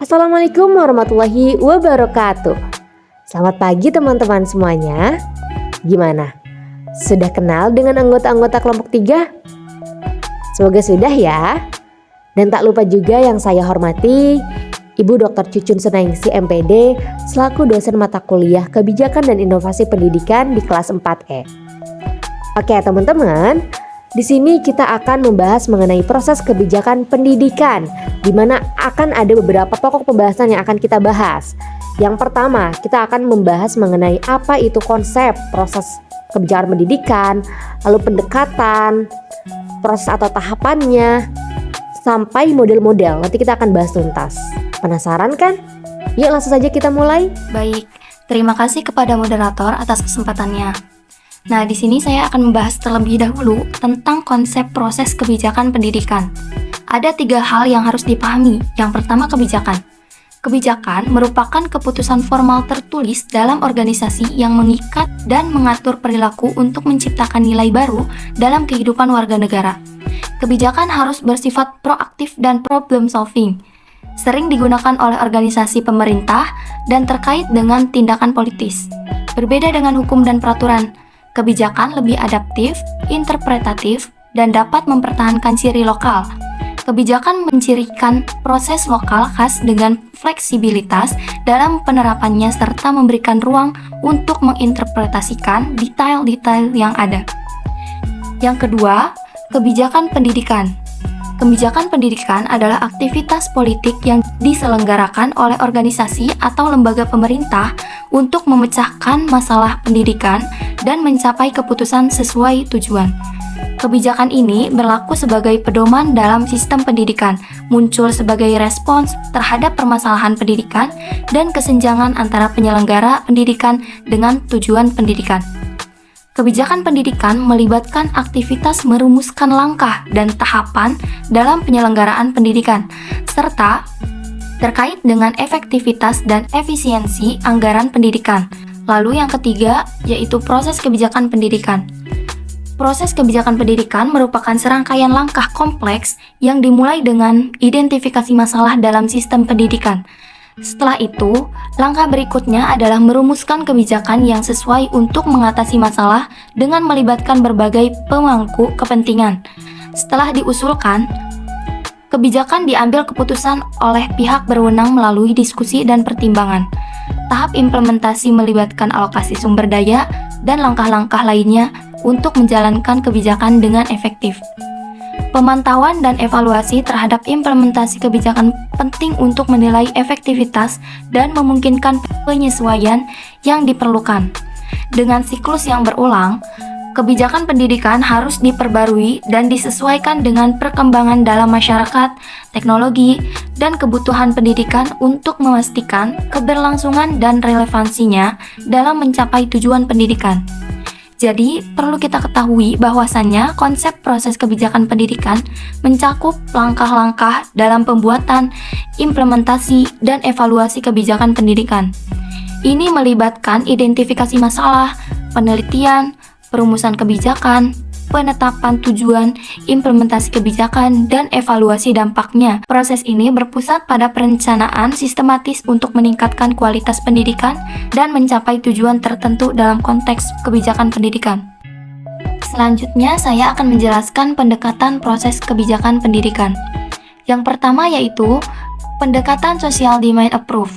Assalamualaikum warahmatullahi wabarakatuh. Selamat pagi teman-teman semuanya. Gimana? Sudah kenal dengan anggota-anggota kelompok 3? Semoga sudah ya. Dan tak lupa juga yang saya hormati Ibu Dr. Cucun Sunaingsi MPD selaku dosen mata kuliah Kebijakan dan Inovasi Pendidikan di kelas 4E. Oke teman-teman, di sini kita akan membahas mengenai proses kebijakan pendidikan, di mana akan ada beberapa pokok pembahasan yang akan kita bahas. Yang pertama, kita akan membahas mengenai apa itu konsep proses kebijakan pendidikan, lalu pendekatan, proses atau tahapannya, sampai model-model. Nanti kita akan bahas tuntas. Penasaran kan? Yuk langsung saja kita mulai. Baik, terima kasih kepada moderator atas kesempatannya. Nah, di sini saya akan membahas terlebih dahulu tentang konsep proses kebijakan pendidikan. Ada 3 hal yang harus dipahami. Yang pertama, kebijakan. Kebijakan merupakan keputusan formal tertulis dalam organisasi yang mengikat dan mengatur perilaku untuk menciptakan nilai baru dalam kehidupan warga negara. Kebijakan harus bersifat proaktif dan problem solving. Sering digunakan oleh organisasi pemerintah dan terkait dengan tindakan politis. Berbeda dengan hukum dan peraturan, kebijakan lebih adaptif, interpretatif, dan dapat mempertahankan ciri lokal. Kebijakan mencirikan proses lokal khas dengan fleksibilitas dalam penerapannya serta memberikan ruang untuk menginterpretasikan detail-detail yang ada. Yang kedua, kebijakan pendidikan. Kebijakan pendidikan adalah aktivitas politik yang diselenggarakan oleh organisasi atau lembaga pemerintah untuk memecahkan masalah pendidikan dan mencapai keputusan sesuai tujuan. Kebijakan ini berlaku sebagai pedoman dalam sistem pendidikan, muncul sebagai respons terhadap permasalahan pendidikan dan kesenjangan antara penyelenggara pendidikan dengan tujuan pendidikan. Kebijakan pendidikan melibatkan aktivitas merumuskan langkah dan tahapan dalam penyelenggaraan pendidikan, serta terkait dengan efektivitas dan efisiensi anggaran pendidikan. Lalu yang ketiga, yaitu proses kebijakan pendidikan. Proses kebijakan pendidikan merupakan serangkaian langkah kompleks yang dimulai dengan identifikasi masalah dalam sistem pendidikan. Setelah itu, langkah berikutnya adalah merumuskan kebijakan yang sesuai untuk mengatasi masalah dengan melibatkan berbagai pemangku kepentingan. Setelah diusulkan, kebijakan diambil keputusan oleh pihak berwenang melalui diskusi dan pertimbangan. Tahap implementasi melibatkan alokasi sumber daya dan langkah-langkah lainnya untuk menjalankan kebijakan dengan efektif. Pemantauan dan evaluasi terhadap implementasi kebijakan penting untuk menilai efektivitas dan memungkinkan penyesuaian yang diperlukan. Dengan siklus yang berulang, kebijakan pendidikan harus diperbarui dan disesuaikan dengan perkembangan dalam masyarakat, teknologi, dan kebutuhan pendidikan untuk memastikan keberlangsungan dan relevansinya dalam mencapai tujuan pendidikan. Jadi, perlu kita ketahui bahwasannya konsep proses kebijakan pendidikan mencakup langkah-langkah dalam pembuatan, implementasi, dan evaluasi kebijakan pendidikan. Ini melibatkan identifikasi masalah, penelitian, perumusan kebijakan, penetapan tujuan, implementasi kebijakan, dan evaluasi dampaknya. Proses ini berpusat pada perencanaan sistematis untuk meningkatkan kualitas pendidikan dan mencapai tujuan tertentu dalam konteks kebijakan pendidikan. Selanjutnya, saya akan menjelaskan pendekatan proses kebijakan pendidikan. Yang pertama yaitu pendekatan social demand approach.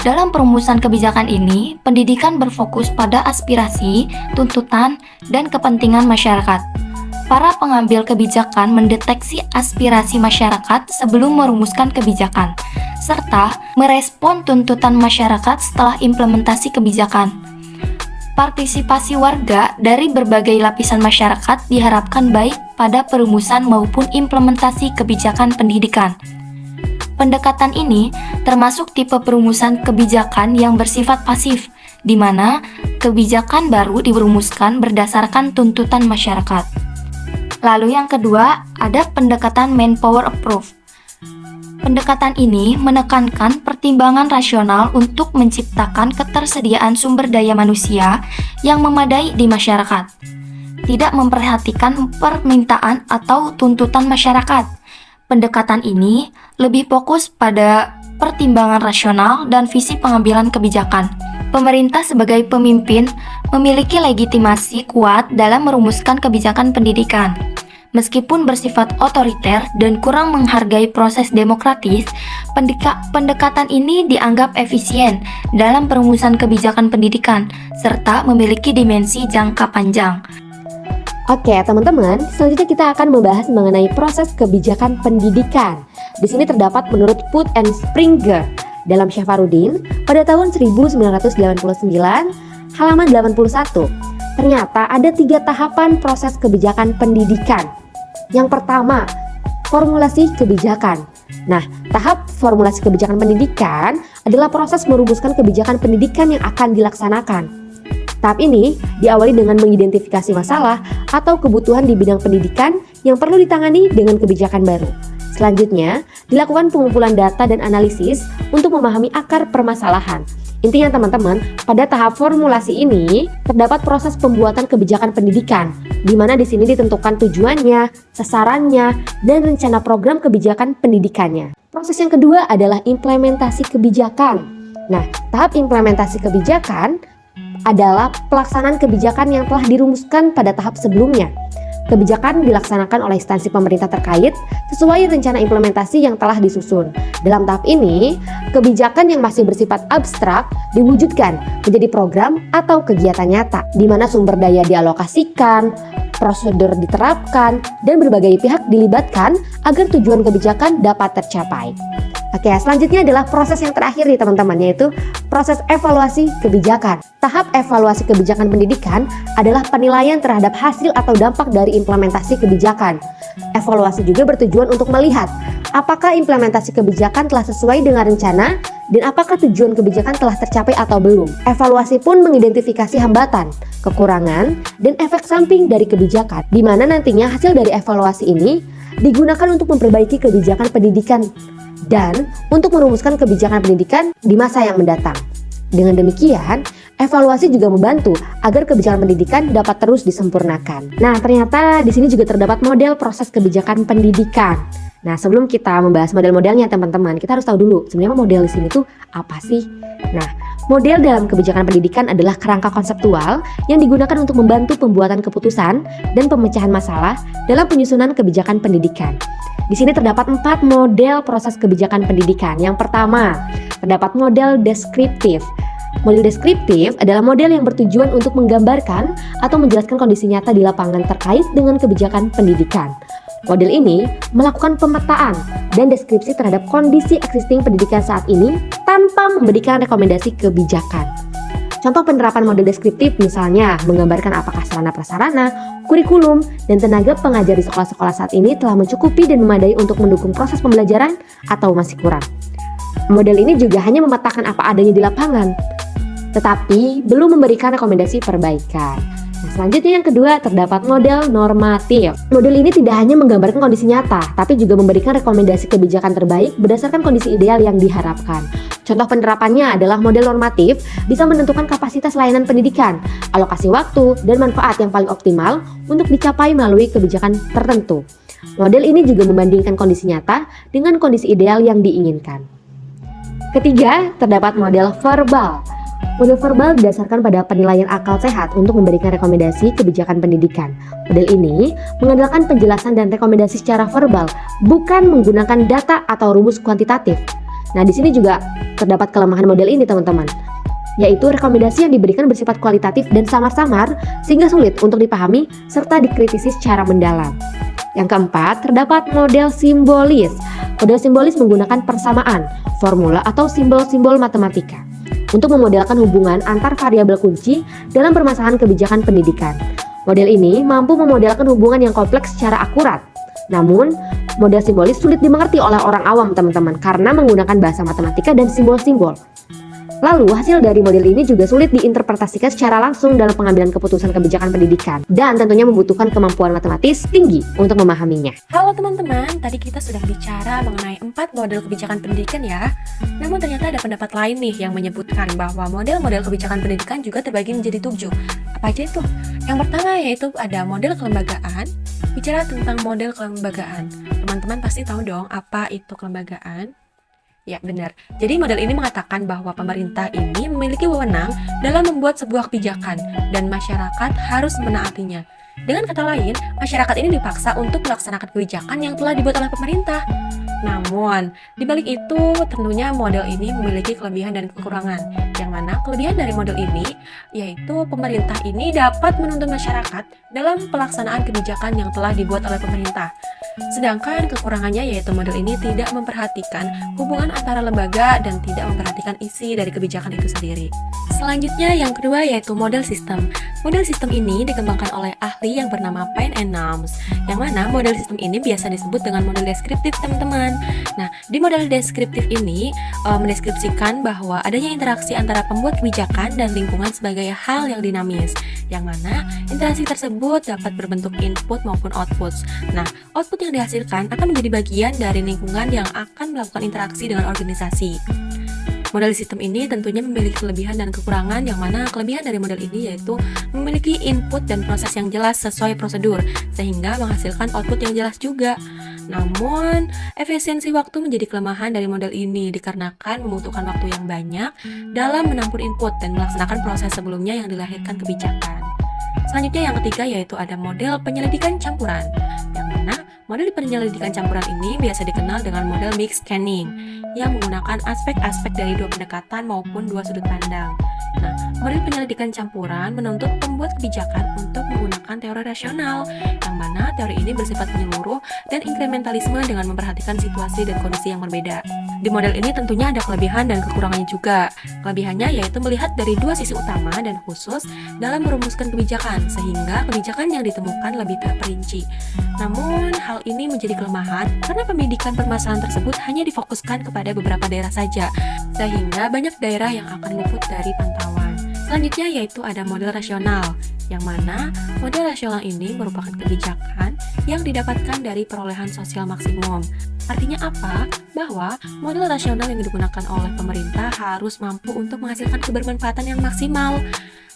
Dalam perumusan kebijakan ini, pendidikan berfokus pada aspirasi, tuntutan, dan kepentingan masyarakat. Para pengambil kebijakan mendeteksi aspirasi masyarakat sebelum merumuskan kebijakan, serta merespon tuntutan masyarakat setelah implementasi kebijakan. Partisipasi warga dari berbagai lapisan masyarakat diharapkan baik pada perumusan maupun implementasi kebijakan pendidikan. Pendekatan ini termasuk tipe perumusan kebijakan yang bersifat pasif, di mana kebijakan baru dirumuskan berdasarkan tuntutan masyarakat. Lalu yang kedua, ada pendekatan manpower approach. Pendekatan ini menekankan pertimbangan rasional untuk menciptakan ketersediaan sumber daya manusia yang memadai di masyarakat. Tidak memperhatikan permintaan atau tuntutan masyarakat. Pendekatan ini lebih fokus pada pertimbangan rasional dan visi pengambilan kebijakan. Pemerintah sebagai pemimpin memiliki legitimasi kuat dalam merumuskan kebijakan pendidikan. Meskipun bersifat otoriter dan kurang menghargai proses demokratis, pendekatan ini dianggap efisien dalam perumusan kebijakan pendidikan serta memiliki dimensi jangka panjang. Oke, teman-teman, selanjutnya kita akan membahas mengenai proses kebijakan pendidikan. Di sini terdapat menurut Put and Springer dalam Syafarudin pada tahun 1999, halaman 81. Ternyata ada 3 tahapan proses kebijakan pendidikan. Yang pertama, formulasi kebijakan. Nah, tahap formulasi kebijakan pendidikan adalah proses merumuskan kebijakan pendidikan yang akan dilaksanakan. Tahap ini diawali dengan mengidentifikasi masalah atau kebutuhan di bidang pendidikan yang perlu ditangani dengan kebijakan baru. Selanjutnya, dilakukan pengumpulan data dan analisis untuk memahami akar permasalahan. Intinya teman-teman, pada tahap formulasi ini terdapat proses pembuatan kebijakan pendidikan, di mana di sini ditentukan tujuannya, sasarannya, dan rencana program kebijakan pendidikannya. Proses yang kedua adalah implementasi kebijakan. Nah, tahap implementasi kebijakan adalah pelaksanaan kebijakan yang telah dirumuskan pada tahap sebelumnya. Kebijakan dilaksanakan oleh instansi pemerintah terkait sesuai rencana implementasi yang telah disusun. Dalam tahap ini, kebijakan yang masih bersifat abstrak diwujudkan menjadi program atau kegiatan nyata, di mana sumber daya dialokasikan, prosedur diterapkan, dan berbagai pihak dilibatkan agar tujuan kebijakan dapat tercapai. Oke, selanjutnya adalah proses yang terakhir nih teman-teman, yaitu proses evaluasi kebijakan. Tahap evaluasi kebijakan pendidikan adalah penilaian terhadap hasil atau dampak dari implementasi kebijakan. Evaluasi juga bertujuan untuk melihat apakah implementasi kebijakan telah sesuai dengan rencana dan apakah tujuan kebijakan telah tercapai atau belum. Evaluasi pun mengidentifikasi hambatan, kekurangan, dan efek samping dari kebijakan, di mana nantinya hasil dari evaluasi ini digunakan untuk memperbaiki kebijakan pendidikan dan untuk merumuskan kebijakan pendidikan di masa yang mendatang. Dengan demikian, evaluasi juga membantu agar kebijakan pendidikan dapat terus disempurnakan. Nah, ternyata di sini juga terdapat model proses kebijakan pendidikan. Nah, sebelum kita membahas model-modelnya teman-teman, kita harus tahu dulu sebenarnya model di sini tuh apa sih? Nah, model dalam kebijakan pendidikan adalah kerangka konseptual yang digunakan untuk membantu pembuatan keputusan dan pemecahan masalah dalam penyusunan kebijakan pendidikan. Di sini terdapat 4 model proses kebijakan pendidikan. Yang pertama, terdapat model deskriptif. Model deskriptif adalah model yang bertujuan untuk menggambarkan atau menjelaskan kondisi nyata di lapangan terkait dengan kebijakan pendidikan. Model ini melakukan pemetaan dan deskripsi terhadap kondisi existing pendidikan saat ini tanpa memberikan rekomendasi kebijakan. Contoh penerapan model deskriptif misalnya menggambarkan apakah sarana-prasarana, kurikulum, dan tenaga pengajar di sekolah-sekolah saat ini telah mencukupi dan memadai untuk mendukung proses pembelajaran atau masih kurang. Model ini juga hanya memetakan apa adanya di lapangan, tetapi belum memberikan rekomendasi perbaikan. Nah, selanjutnya yang kedua terdapat model normatif. Model ini tidak hanya menggambarkan kondisi nyata, tapi juga memberikan rekomendasi kebijakan terbaik berdasarkan kondisi ideal yang diharapkan. Contoh penerapannya adalah model normatif bisa menentukan kapasitas layanan pendidikan, alokasi waktu, dan manfaat yang paling optimal untuk dicapai melalui kebijakan tertentu. Model ini juga membandingkan kondisi nyata dengan kondisi ideal yang diinginkan. Ketiga, terdapat model verbal. Model verbal didasarkan pada penilaian akal sehat untuk memberikan rekomendasi kebijakan pendidikan. Model ini mengandalkan penjelasan dan rekomendasi secara verbal, bukan menggunakan data atau rumus kuantitatif. Nah, di sini juga terdapat kelemahan model ini, teman-teman, yaitu rekomendasi yang diberikan bersifat kualitatif dan samar-samar sehingga sulit untuk dipahami serta dikritisi secara mendalam. Yang keempat, terdapat model simbolis. Model simbolis menggunakan persamaan, formula atau simbol-simbol matematika untuk memodelkan hubungan antar variabel kunci dalam permasalahan kebijakan pendidikan. Model ini mampu memodelkan hubungan yang kompleks secara akurat. Namun, model simbolis sulit dimengerti oleh orang awam, teman-teman, karena menggunakan bahasa matematika dan simbol-simbol. Lalu, hasil dari model ini juga sulit diinterpretasikan secara langsung dalam pengambilan keputusan kebijakan pendidikan dan tentunya membutuhkan kemampuan matematis tinggi untuk memahaminya. Halo teman-teman, tadi kita sudah bicara mengenai 4 model kebijakan pendidikan ya. Namun ternyata ada pendapat lain nih yang menyebutkan bahwa model-model kebijakan pendidikan juga terbagi menjadi 7. Apa aja itu? Yang pertama yaitu ada model kelembagaan, bicara tentang model kelembagaan. Teman-teman pasti tahu dong apa itu kelembagaan? Ya, benar. Jadi model ini mengatakan bahwa pemerintah ini memiliki wewenang dalam membuat sebuah kebijakan dan masyarakat harus menaatinya. Dengan kata lain, masyarakat ini dipaksa untuk melaksanakan kebijakan yang telah dibuat oleh pemerintah. Namun, di balik itu tentunya model ini memiliki kelebihan dan kekurangan. Yang mana kelebihan dari model ini yaitu pemerintah ini dapat menuntun masyarakat dalam pelaksanaan kebijakan yang telah dibuat oleh pemerintah. Sedangkan kekurangannya yaitu model ini tidak memperhatikan hubungan antara lembaga dan tidak memperhatikan isi dari kebijakan itu sendiri. Selanjutnya yang kedua yaitu model sistem. Model sistem ini dikembangkan oleh ahli yang bernama Payne and Nams, yang mana model sistem ini biasa disebut dengan model deskriptif, teman-teman. Nah, di model deskriptif ini mendeskripsikan bahwa adanya interaksi antara pembuat kebijakan dan lingkungan sebagai hal yang dinamis, yang mana interaksi tersebut dapat berbentuk input maupun output. Nah, output yang dihasilkan akan menjadi bagian dari lingkungan yang akan melakukan interaksi dengan organisasi. Model sistem ini tentunya memiliki kelebihan dan kekurangan, yang mana kelebihan dari model ini yaitu memiliki input dan proses yang jelas sesuai prosedur, sehingga menghasilkan output yang jelas juga. Namun, efisiensi waktu menjadi kelemahan dari model ini dikarenakan membutuhkan waktu yang banyak dalam menampung input dan melaksanakan proses sebelumnya yang dilahirkan kebijakan. Selanjutnya yang ketiga yaitu ada model penyelidikan campuran, yang mana model penyelidikan campuran ini biasa dikenal dengan model mixed scanning yang menggunakan aspek-aspek dari dua pendekatan maupun dua sudut pandang. Nah, model penyelidikan campuran menuntut pembuat kebijakan untuk menggunakan teori rasional, yang mana teori ini bersifat menyeluruh dan inkrementalisme dengan memperhatikan situasi dan kondisi yang berbeda. Di model ini tentunya ada kelebihan dan kekurangannya juga. Kelebihannya yaitu melihat dari dua sisi utama dan khusus dalam merumuskan kebijakan, sehingga kebijakan yang ditemukan lebih terperinci. Namun, hal ini menjadi kelemahan karena pembidikan permasalahan tersebut hanya difokuskan kepada beberapa daerah saja, sehingga banyak daerah yang akan luput dari pantauan. Selanjutnya yaitu ada model rasional, yang mana model rasional ini merupakan kebijakan yang didapatkan dari perolehan sosial maksimum. Artinya apa? Bahwa model rasional yang digunakan oleh pemerintah harus mampu untuk menghasilkan kebermanfaatan yang maksimal.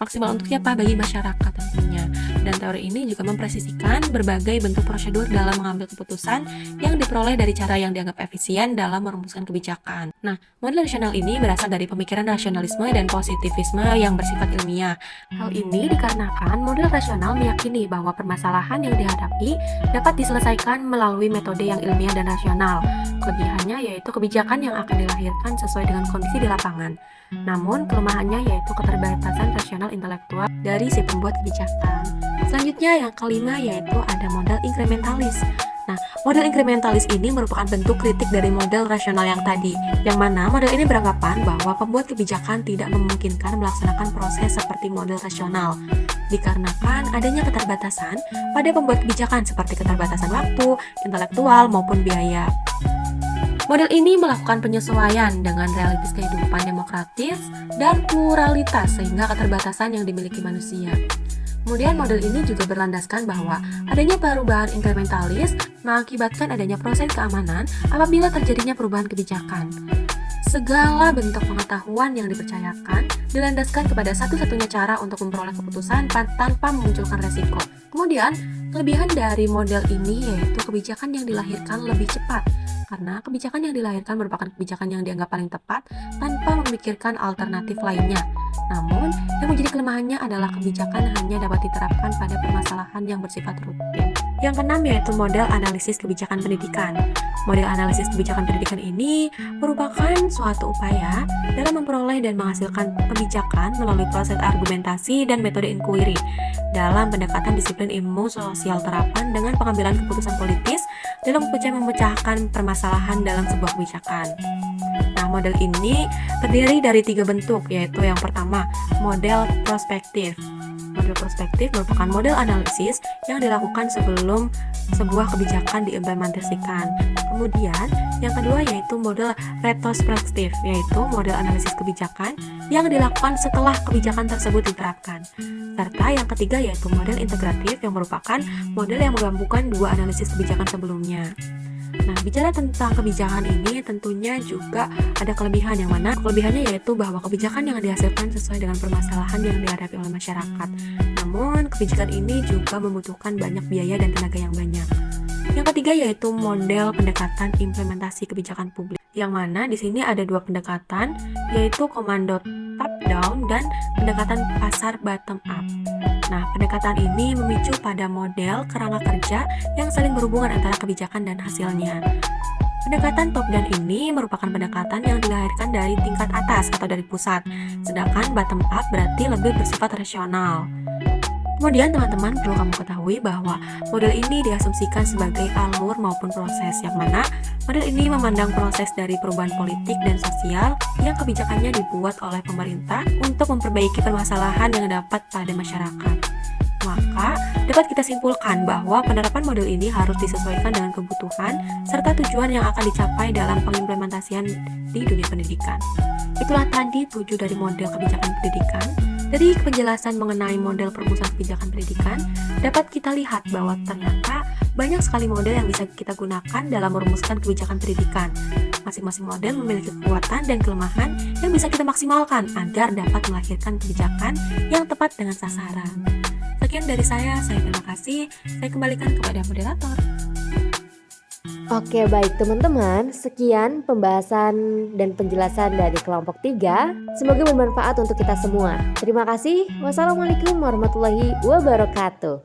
Maksimal untuk siapa? Bagi masyarakat tentunya. Dan teori ini juga mempresisikan berbagai bentuk prosedur dalam mengambil keputusan yang diperoleh dari cara yang dianggap efisien dalam merumuskan kebijakan. Nah, model rasional ini berasal dari pemikiran rasionalisme dan positivisme yang bersifat ilmiah. Hal ini dikarenakan model rasional meyakini bahwa permasalahan yang dihadapi dapat diselesaikan melalui metode yang ilmiah dan rasional. Kelebihannya yaitu kebijakan yang akan dilahirkan sesuai dengan kondisi di lapangan. Namun, kelemahannya yaitu keterbatasan rasional intelektual dari si pembuat kebijakan. Selanjutnya yang kelima yaitu ada model inkrementalis. Nah, model inkrementalis ini merupakan bentuk kritik dari model rasional yang tadi, yang mana model ini beranggapan bahwa pembuat kebijakan tidak memungkinkan melaksanakan proses seperti model rasional, dikarenakan adanya keterbatasan pada pembuat kebijakan seperti keterbatasan waktu, intelektual, maupun biaya. Model ini melakukan penyesuaian dengan realitas kehidupan demokratis dan pluralitas sehingga keterbatasan yang dimiliki manusia. Kemudian model ini juga berlandaskan bahwa adanya perubahan inkrementalis mengakibatkan adanya proses keamanan apabila terjadinya perubahan kebijakan. Segala bentuk pengetahuan yang dipercayakan dilandaskan kepada satu-satunya cara untuk memperoleh keputusan tanpa memunculkan resiko. Kemudian, kelebihan dari model ini yaitu kebijakan yang dilahirkan lebih cepat, karena kebijakan yang dilahirkan merupakan kebijakan yang dianggap paling tepat tanpa memikirkan alternatif lainnya. Namun, yang menjadi kelemahannya adalah kebijakan hanya dapat diterapkan pada permasalahan yang bersifat rutin. Yang keenam yaitu model analisis kebijakan pendidikan. Model analisis kebijakan pendidikan ini merupakan suatu upaya dalam memperoleh dan menghasilkan kebijakan melalui proses argumentasi dan metode inquiry dalam pendekatan disiplin ilmu sosial terapan dengan pengambilan keputusan politis dalam memecahkan permasalahan dalam sebuah kebijakan. Nah, model ini terdiri dari 3 bentuk, yaitu yang pertama, model prospektif. Model prospektif merupakan model analisis yang dilakukan sebelum sebuah kebijakan diimplementasikan. Kemudian, yang kedua yaitu model retrospektif, yaitu model analisis kebijakan yang dilakukan setelah kebijakan tersebut diterapkan. Serta yang ketiga yaitu model integratif yang merupakan model yang menggabungkan dua analisis kebijakan sebelumnya. Nah, bicara tentang kebijakan ini tentunya juga ada kelebihan, yang mana kelebihannya yaitu bahwa kebijakan yang dihasilkan sesuai dengan permasalahan yang dihadapi oleh masyarakat. Namun, kebijakan ini juga membutuhkan banyak biaya dan tenaga yang banyak. Yang ketiga yaitu model pendekatan implementasi kebijakan publik, yang mana di sini ada dua pendekatan, yaitu komando top down dan pendekatan pasar bottom up. Nah, pendekatan ini memicu pada model kerangka kerja yang saling berhubungan antara kebijakan dan hasilnya. Pendekatan top down ini merupakan pendekatan yang dilahirkan dari tingkat atas atau dari pusat, sedangkan bottom up berarti lebih bersifat rasional. Kemudian teman-teman perlu kamu ketahui bahwa model ini diasumsikan sebagai alur maupun proses, yang mana model ini memandang proses dari perubahan politik dan sosial yang kebijakannya dibuat oleh pemerintah untuk memperbaiki permasalahan yang dapat pada masyarakat. Maka dapat kita simpulkan bahwa penerapan model ini harus disesuaikan dengan kebutuhan serta tujuan yang akan dicapai dalam pengimplementasian di dunia pendidikan. Itulah tadi 7 dari model kebijakan pendidikan. Dari penjelasan mengenai model perumusan kebijakan pendidikan, dapat kita lihat bahwa ternyata banyak sekali model yang bisa kita gunakan dalam merumuskan kebijakan pendidikan. Masing-masing model memiliki kekuatan dan kelemahan yang bisa kita maksimalkan agar dapat melahirkan kebijakan yang tepat dengan sasaran. Sekian dari saya terima kasih. Saya kembalikan kepada moderator. Oke, baik teman-teman, sekian pembahasan dan penjelasan dari kelompok 3. Semoga bermanfaat untuk kita semua. Terima kasih. Wassalamualaikum warahmatullahi wabarakatuh.